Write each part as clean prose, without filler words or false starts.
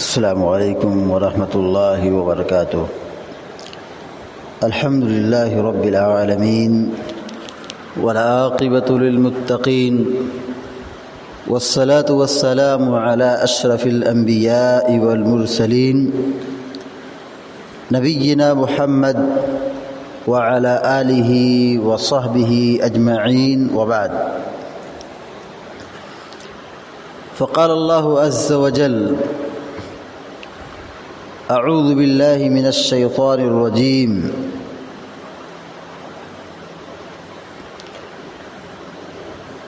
السلام علیکم ورحمۃ اللہ وبرکاتہ۔ الحمد للہ رب العالمین والعاقبۃ للمتقین والصلاة والسلام علی اشرف الانبیاء والمرسلین نبینا محمد وعلی آلہ وصحبہ اجمعین وبعد۔ فقال اللہ عز وجل: اعوذ باللہ من الشیطان الرجیم،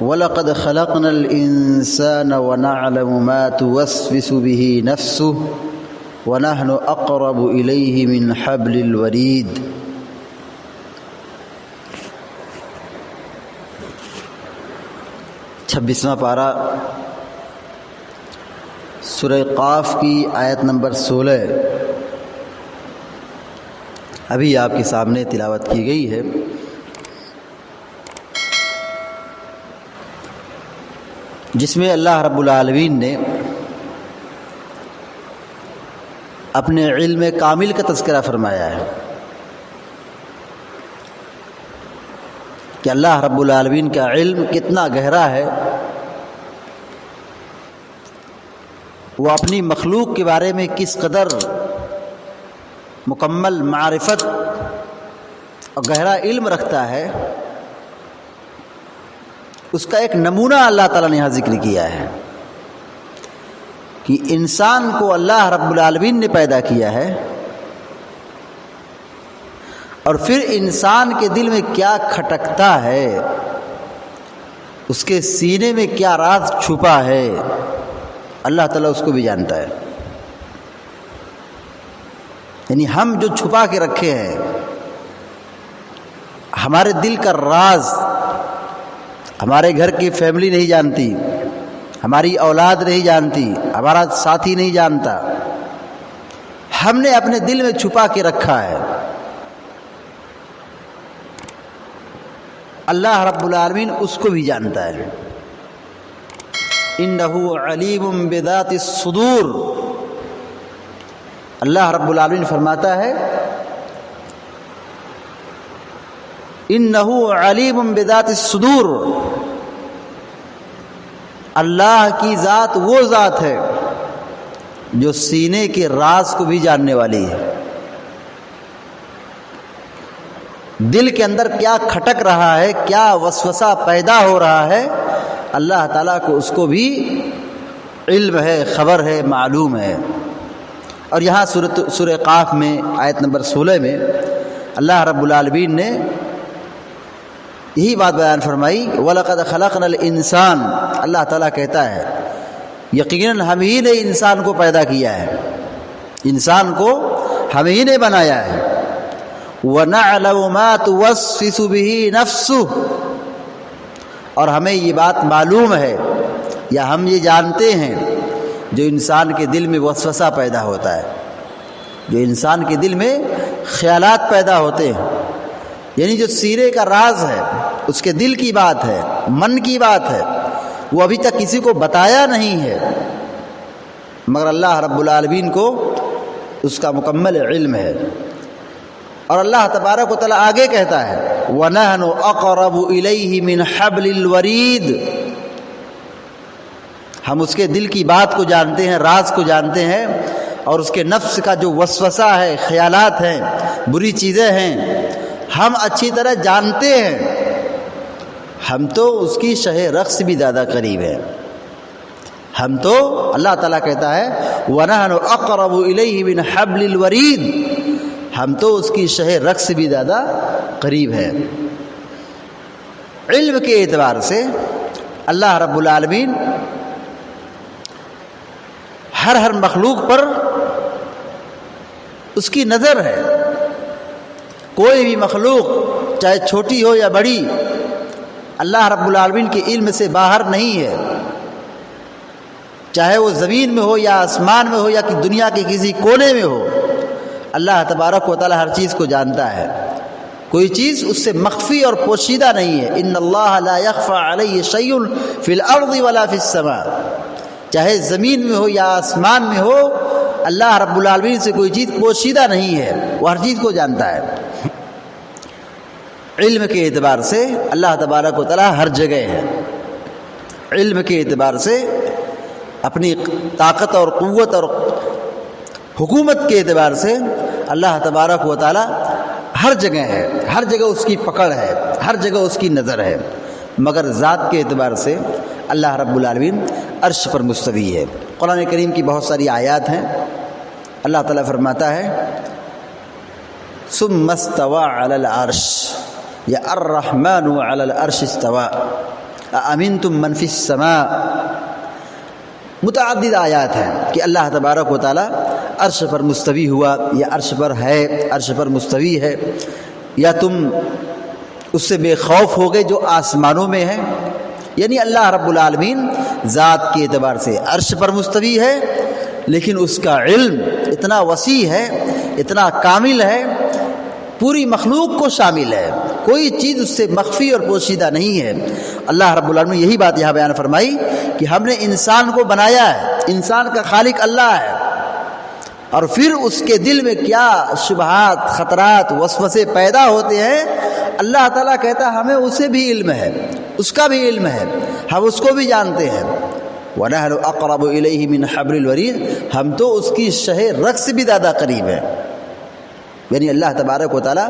وَلَقَدْ خَلَقْنَا الْإِنسَانَ وَنَعْلَمُ مَا تُوَسْوِسُ بِهِ نَفْسُهُ وَنَحْنُ أَقْرَبُ إِلَيْهِ مِنْ حَبْلِ الْوَرِيدِ۔ 26واں پارہ سورہ قاف کی آیت نمبر 16 ابھی آپ کے سامنے تلاوت کی گئی ہے۔ جس میں اللہ رب العالمین نے اپنے علم کامل کا تذکرہ فرمایا ہے کہ اللہ رب العالمین کا علم کتنا گہرا ہے، وہ اپنی مخلوق کے بارے میں کس قدر مکمل معرفت اور گہرا علم رکھتا ہے، اس کا ایک نمونہ اللہ تعالیٰ نے یہاں ذکر کیا ہے کہ انسان کو اللہ رب العالمین نے پیدا کیا ہے، اور پھر انسان کے دل میں کیا کھٹکتا ہے، اس کے سینے میں کیا راز چھپا ہے، اللہ تعالیٰ اس کو بھی جانتا ہے۔ یعنی ہم جو چھپا کے رکھے ہیں، ہمارے دل کا راز ہمارے گھر کی فیملی نہیں جانتی، ہماری اولاد نہیں جانتی، ہمارا ساتھی نہیں جانتا، ہم نے اپنے دل میں چھپا کے رکھا ہے۔ اللہ رب العالمین اس کو بھی جانتا ہے۔ انہ علیم بذات الصدور، اللہ رب العالمین فرماتا ہے انہ علیم بذات الصدور، اللہ کی ذات وہ ذات ہے جو سینے کے راز کو بھی جاننے والی ہے۔ دل کے اندر کیا کھٹک رہا ہے، کیا وسوسہ پیدا ہو رہا ہے، اللہ تعالیٰ کو اس کو بھی علم ہے، خبر ہے، معلوم ہے۔ اور یہاں سورہ قاف میں آیت نمبر 16 میں اللہ رب العالمین نے یہی بات بیان فرمائی، وَلَقَدْ خَلَقْنَا الْإِنسَانَ، اللہ تعالیٰ کہتا ہے یقیناً ہم ہی نے انسان کو پیدا کیا ہے، انسان کو ہم ہی نے بنایا ہے۔ وَنَعْلَمُ مَا تُوَسْوِسُ بِهِ نَفْسُهُ، اور ہمیں یہ بات معلوم ہے یا ہم یہ جانتے ہیں جو انسان کے دل میں وسوسہ پیدا ہوتا ہے، جو انسان کے دل میں خیالات پیدا ہوتے ہیں، یعنی جو سینے کا راز ہے، اس کے دل کی بات ہے، من کی بات ہے، وہ ابھی تک کسی کو بتایا نہیں ہے، مگر اللہ رب العالمین کو اس کا مکمل علم ہے۔ اور اللہ تبارک و تعالیٰ آگے کہتا ہے وَنَحْنُ أَقْرَبُ إِلَيْهِ مِنْ حَبْلِ الْوَرِيدِ، ہم اس کے دل کی بات کو جانتے ہیں، راز کو جانتے ہیں، اور اس کے نفس کا جو وسوسہ ہے، خیالات ہیں، بری چیزیں ہیں، ہم اچھی طرح جانتے ہیں، ہم تو اس کی شہ رخ سے بھی زیادہ قریب ہیں۔ ہم تو، اللہ تعالیٰ کہتا ہے وَنَحْنُ أَقْرَبُ إِلَيْهِ مِنْ حَبْلِ الْوَرِيدِ، ہم تو اس کی شہ رگ سے بھی زیادہ قریب ہے۔ علم کے اعتبار سے اللہ رب العالمین ہر مخلوق پر اس کی نظر ہے۔ کوئی بھی مخلوق چاہے چھوٹی ہو یا بڑی، اللہ رب العالمین کے علم سے باہر نہیں ہے، چاہے وہ زمین میں ہو یا آسمان میں ہو یا کہ دنیا کے کسی کونے میں ہو، اللہ تبارک و تعالیٰ ہر چیز کو جانتا ہے، کوئی چیز اس سے مخفی اور پوشیدہ نہیں ہے۔ ان اللہ لا یخفی علیہ شیء فی الارض ولا فی السماء، چاہے زمین میں ہو یا آسمان میں ہو، اللہ رب العالمین سے کوئی چیز پوشیدہ نہیں ہے، وہ ہر چیز کو جانتا ہے۔ علم کے اعتبار سے اللہ تبارک و تعالیٰ ہر جگہ ہے، علم کے اعتبار سے اپنی طاقت اور قوت اور حکومت کے اعتبار سے اللہ تبارک و تعالیٰ ہر جگہ ہے، ہر جگہ اس کی پکڑ ہے، ہر جگہ اس کی نظر ہے، مگر ذات کے اعتبار سے اللہ رب العالمین عرش پر مستوی ہے۔ قرآن کریم کی بہت ساری آیات ہیں، اللہ تعالیٰ فرماتا ہے ثم استوى على العرش یا الرحمن علی العرش استوى اامنتم من فی السماء۔ متعدد آیات ہیں کہ اللہ تبارک و تعالیٰ عرش پر مستوی ہوا، یا عرش پر ہے، عرش پر مستوی ہے، یا تم اس سے بے خوف ہو گئے جو آسمانوں میں ہے۔ یعنی اللہ رب العالمین ذات کے اعتبار سے عرش پر مستوی ہے، لیکن اس کا علم اتنا وسیع ہے، اتنا کامل ہے، پوری مخلوق کو شامل ہے، کوئی چیز اس سے مخفی اور پوشیدہ نہیں ہے۔ اللہ رب العالمین یہی بات یہاں بیان فرمائی کہ ہم نے انسان کو بنایا ہے، انسان کا خالق اللہ ہے، اور پھر اس کے دل میں کیا شبہات، خطرات، وسوسے پیدا ہوتے ہیں، اللہ تعالیٰ کہتا ہے ہمیں اسے بھی علم ہے، اس کا بھی علم ہے، ہم اس کو بھی جانتے ہیں۔ وَنَحْنُ أَقْرَبُ إِلَيْهِ مِنْ حَبْلِ الْوَرِيدِ، ہم تو اس کی شہ رگ سے بھی زیادہ قریب ہیں۔ یعنی اللہ تبارک و تعالیٰ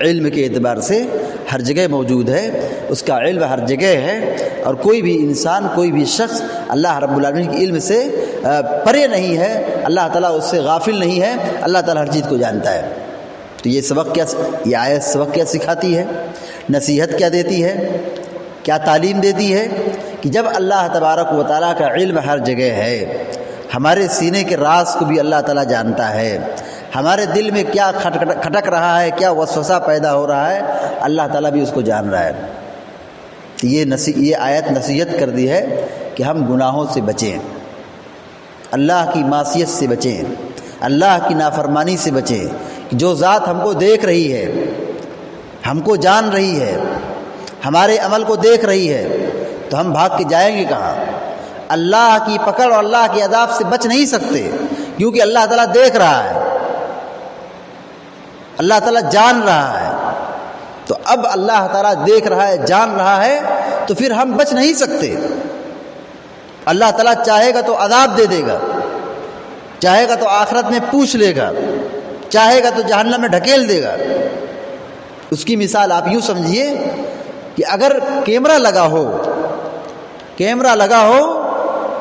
علم کے اعتبار سے ہر جگہ موجود ہے، اس کا علم ہر جگہ ہے، اور کوئی بھی انسان، کوئی بھی شخص اللہ رب العالمین کے علم سے پرے نہیں ہے، اللہ تعالیٰ اس سے غافل نہیں ہے، اللہ تعالیٰ ہر چیز کو جانتا ہے۔ تو یہ سبق کیا، یہ آیت سبق کیا سکھاتی ہے، نصیحت کیا دیتی ہے، کیا تعلیم دیتی ہے کہ جب اللہ تبارک و تعالیٰ کا علم ہر جگہ ہے، ہمارے سینے کے راز کو بھی اللہ تعالیٰ جانتا ہے، ہمارے دل میں کیا کھٹک رہا ہے، کیا وسوسہ پیدا ہو رہا ہے، اللہ تعالیٰ بھی اس کو جان رہا ہے۔ یہ آیت نصیحت کر دی ہے کہ ہم گناہوں سے بچیں، اللہ کی معصیت سے بچیں، اللہ کی نافرمانی سے بچیں۔ جو ذات ہم کو دیکھ رہی ہے، ہم کو جان رہی ہے، ہمارے عمل کو دیکھ رہی ہے، تو ہم بھاگ کے جائیں گے کہاں؟ اللہ کی پکڑ اور اللہ کے عذاب سے بچ نہیں سکتے، کیونکہ اللہ تعالیٰ دیکھ رہا ہے، اللہ تعالیٰ جان رہا ہے۔ تو اب اللہ تعالیٰ دیکھ رہا ہے، جان رہا ہے، تو پھر ہم بچ نہیں سکتے۔ اللہ تعالیٰ چاہے گا تو عذاب دے دے گا، چاہے گا تو آخرت میں پوچھ لے گا، چاہے گا تو جہنم میں ڈھکیل دے گا۔ اس کی مثال آپ یوں سمجھیے کہ اگر کیمرہ لگا ہو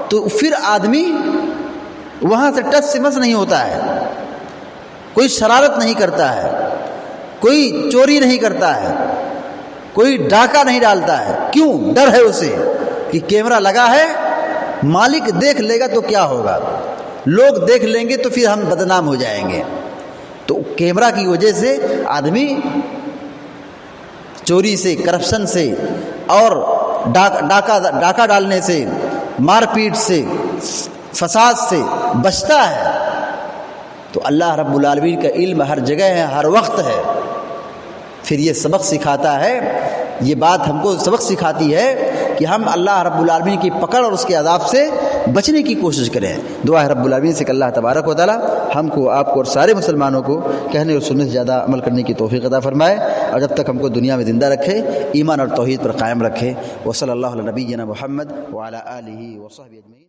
تو پھر آدمی وہاں سے ٹچ سے مس نہیں ہوتا ہے، کوئی شرارت نہیں کرتا ہے، کوئی چوری نہیں کرتا ہے، کوئی ڈاکہ نہیں ڈالتا ہے۔ کیوں؟ ڈر ہے اسے کہ کیمرہ لگا ہے، مالک دیکھ لے گا تو کیا ہوگا، لوگ دیکھ لیں گے تو پھر ہم بدنام ہو جائیں گے۔ تو کیمرہ کی وجہ سے آدمی چوری سے، کرپشن سے اور ڈاکہ ڈالنے سے، مار پیٹ سے، فساد سے بچتا ہے۔ تو اللہ رب العالمین کا علم ہر جگہ ہے، ہر وقت ہے۔ پھر یہ سبق سکھاتا ہے، یہ بات ہم کو سبق سکھاتی ہے کہ ہم اللہ رب العالمین کی پکڑ اور اس کے عذاب سے بچنے کی کوشش کریں۔ دعا ہے رب العالمین سے کہ اللہ تبارک و تعالیٰ ہم کو، آپ کو اور سارے مسلمانوں کو کہنے اور سننے سے زیادہ عمل کرنے کی توفیق عطا فرمائے، اور جب تک ہم کو دنیا میں زندہ رکھے ایمان اور توحید پر قائم رکھے۔ وصلی اللہ علی نبینا محمد وعلی آلہ وصحبہ اجمعین۔